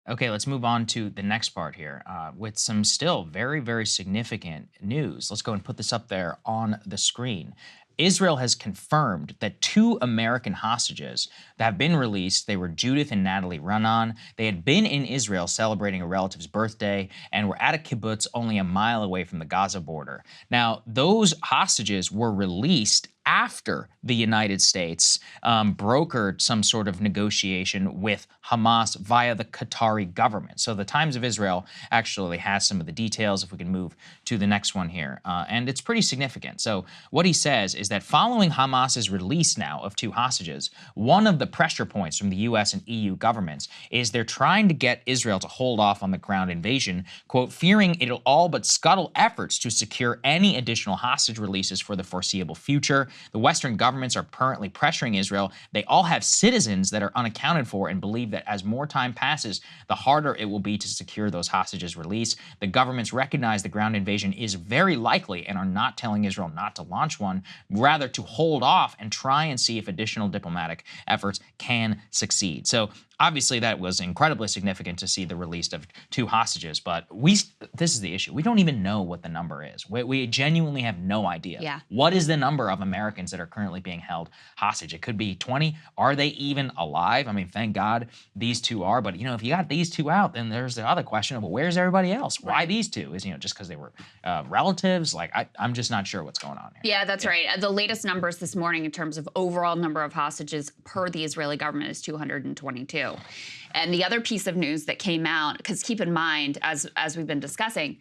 Okay, let's move on to the next part here with some still very, very significant news. Let's go and put this up there on the screen. Israel has confirmed that two American hostages that have been released, they were Judith and Natalie Runnon. They had been in Israel celebrating a relative's birthday and were at a kibbutz only a mile away from the Gaza border. Now, those hostages were released after the United States brokered some sort of negotiation with Hamas via the Qatari government. So the Times of Israel actually has some of the details, if we can move to the next one here. And it's pretty significant. So what he says is that following Hamas's release now of two hostages, one of the pressure points from the US and EU governments is they're trying to get Israel to hold off on the ground invasion, quote, fearing it'll all but scuttle efforts to secure any additional hostage releases for the foreseeable future. The Western governments are currently pressuring Israel. They all have citizens that are unaccounted for and believe that as more time passes, the harder it will be to secure those hostages' release. The governments recognize the ground invasion is very likely and are not telling Israel not to launch one, rather to hold off and try and see if additional diplomatic efforts can succeed. So obviously, that was incredibly significant to see the release of two hostages, but this is the issue. We don't even know what the number is. We genuinely have no idea. Yeah. What is the number of Americans that are currently being held hostage? It could be 20. Are they even alive? I mean, thank God these two are, but if you got these two out, then there's the other question of, well, where's everybody else? Why these two? Is, just because they were relatives? Like, I'm just not sure what's going on here. Yeah, that's right. The latest numbers this morning in terms of overall number of hostages per the Israeli government is 222. And the other piece of news that came out, because keep in mind, as we've been discussing,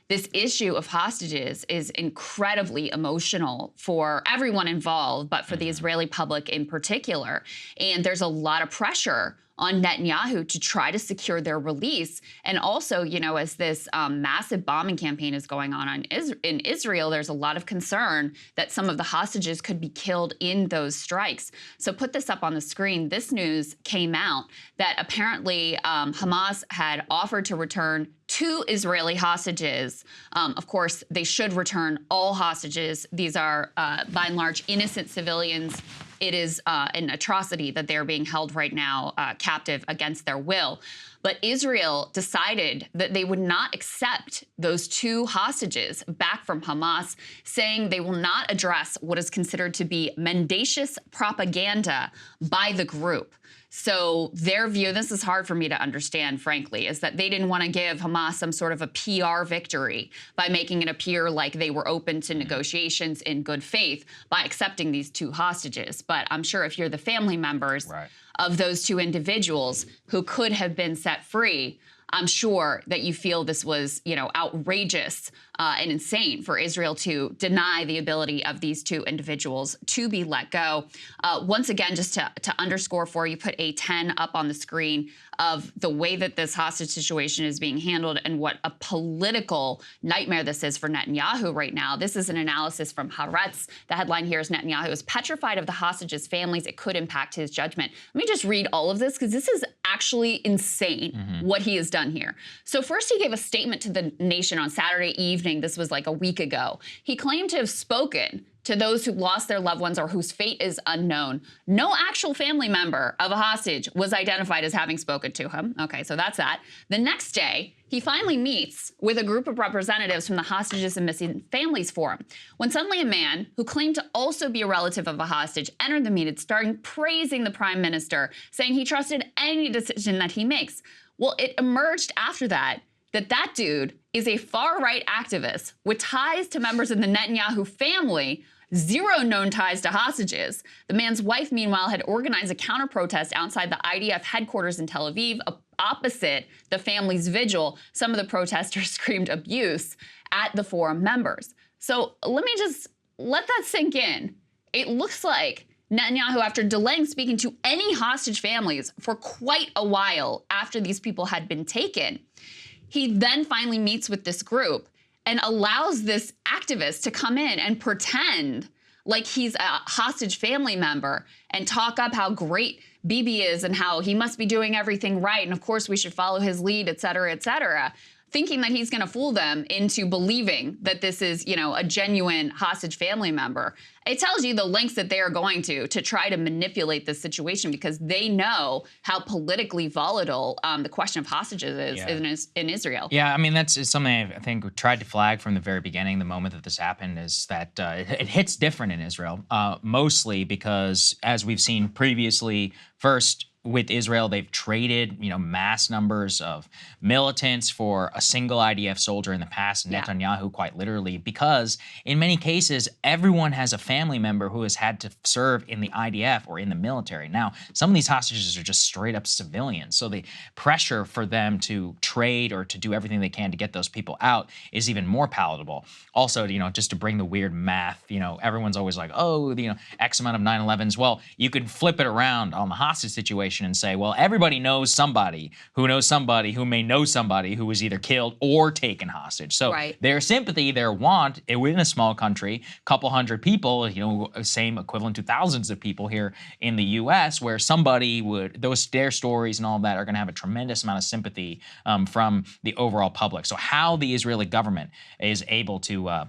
this issue of hostages is incredibly emotional for everyone involved, but for the Israeli public in particular. And there's a lot of pressure on Netanyahu to try to secure their release. And also, as this massive bombing campaign is going on in Israel, there's a lot of concern that some of the hostages could be killed in those strikes. So put this up on the screen. This news came out that apparently Hamas had offered to return two Israeli hostages. Of course, they should return all hostages. These are, by and large, innocent civilians. It is an atrocity that they're being held right now captive against their will. But Israel decided that they would not accept those two hostages back from Hamas, saying they will not address what is considered to be mendacious propaganda by the group. So their view, this is hard for me to understand, frankly, is that they didn't want to give Hamas some sort of a PR victory by making it appear like they were open to negotiations in good faith by accepting these two hostages. But I'm sure if you're the family members of those two individuals who could have been set free, I'm sure that you feel this was, outrageous and insane for Israel to deny the ability of these two individuals to be let go. Once again, just to underscore for you, put a 10 up on the screen of the way that this hostage situation is being handled and what a political nightmare this is for Netanyahu right now. This is an analysis from Haaretz. The headline here is Netanyahu is petrified of the hostages' families. It could impact his judgment. Let me just read all of this because this is actually insane what he has done here. So first he gave a statement to the nation on Saturday evening. This was like a week ago. He claimed to have spoken to those who lost their loved ones or whose fate is unknown. No actual family member of a hostage was identified as having spoken to him. Okay, so that's that. The next day, he finally meets with a group of representatives from the Hostages and Missing Families Forum, when suddenly a man who claimed to also be a relative of a hostage entered the meeting, starting praising the prime minister, saying he trusted any decision that he makes. Well, it emerged after that that dude is a far-right activist with ties to members of the Netanyahu family, zero known ties to hostages. The man's wife, meanwhile, had organized a counter-protest outside the IDF headquarters in Tel Aviv, opposite the family's vigil. Some of the protesters screamed abuse at the forum members. So let me just let that sink in. It looks like Netanyahu, after delaying speaking to any hostage families for quite a while after these people had been taken, he then finally meets with this group and allows this activist to come in and pretend like he's a hostage family member and talk up how great Bibi is and how he must be doing everything right. And of course, we should follow his lead, et cetera, et cetera. thinking that he's going to fool them into believing that this is, a genuine hostage family member. It tells you the lengths that they are going to try to manipulate this situation, because they know how politically volatile the question of hostages is in Israel. Yeah, I mean, that's something I think we tried to flag from the very beginning, the moment that this happened, is that it hits different in Israel, mostly because, as we've seen previously, first, with Israel, they've traded, mass numbers of militants for a single IDF soldier in the past, Netanyahu, quite literally, because in many cases, everyone has a family member who has had to serve in the IDF or in the military. Now, some of these hostages are just straight up civilians, so the pressure for them to trade or to do everything they can to get those people out is even more palatable. Also, just to bring the weird math, everyone's always like, oh, X amount of 9/11s. Well, you could flip it around on the hostage situation and say, well, everybody knows somebody who may know somebody who was either killed or taken hostage. So their sympathy, their want, within a small country, couple hundred people, same equivalent to thousands of people here in the U.S., where somebody their stories and all that are going to have a tremendous amount of sympathy from the overall public. So how the Israeli government is able to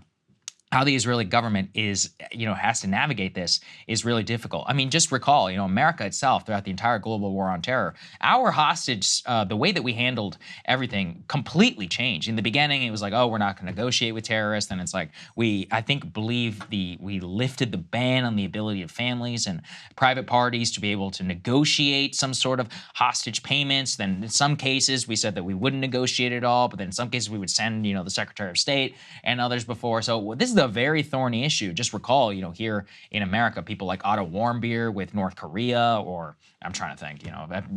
has to navigate this is really difficult. I mean, just recall, America itself, throughout the entire global war on terror, our hostage, the way that we handled everything completely changed. In the beginning, it was like, oh, we're not going to negotiate with terrorists. And it's like, we lifted the ban on the ability of families and private parties to be able to negotiate some sort of hostage payments. Then in some cases, we said that we wouldn't negotiate at all, but then in some cases we would send, the Secretary of State and others before. So this is a very thorny issue. Just recall, here in America, people like Otto Warmbier with North Korea, or I'm trying to think,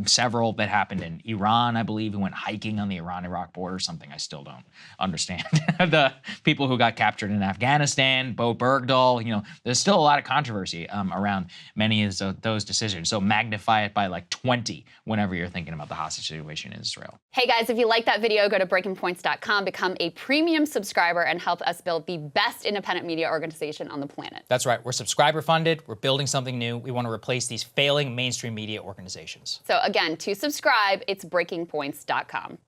several that happened in Iran, I believe, who went hiking on the Iran-Iraq border, something I still don't understand. The people who got captured in Afghanistan, Bo Bergdahl, there's still a lot of controversy around many of those decisions. So magnify it by like 20 whenever you're thinking about the hostage situation in Israel. Hey guys, if you like that video, go to breakingpoints.com, become a premium subscriber, and help us build the best independent media organization on the planet. That's right. We're subscriber funded. We're building something new. We want to replace these failing mainstream media organizations. So again, to subscribe, it's breakingpoints.com.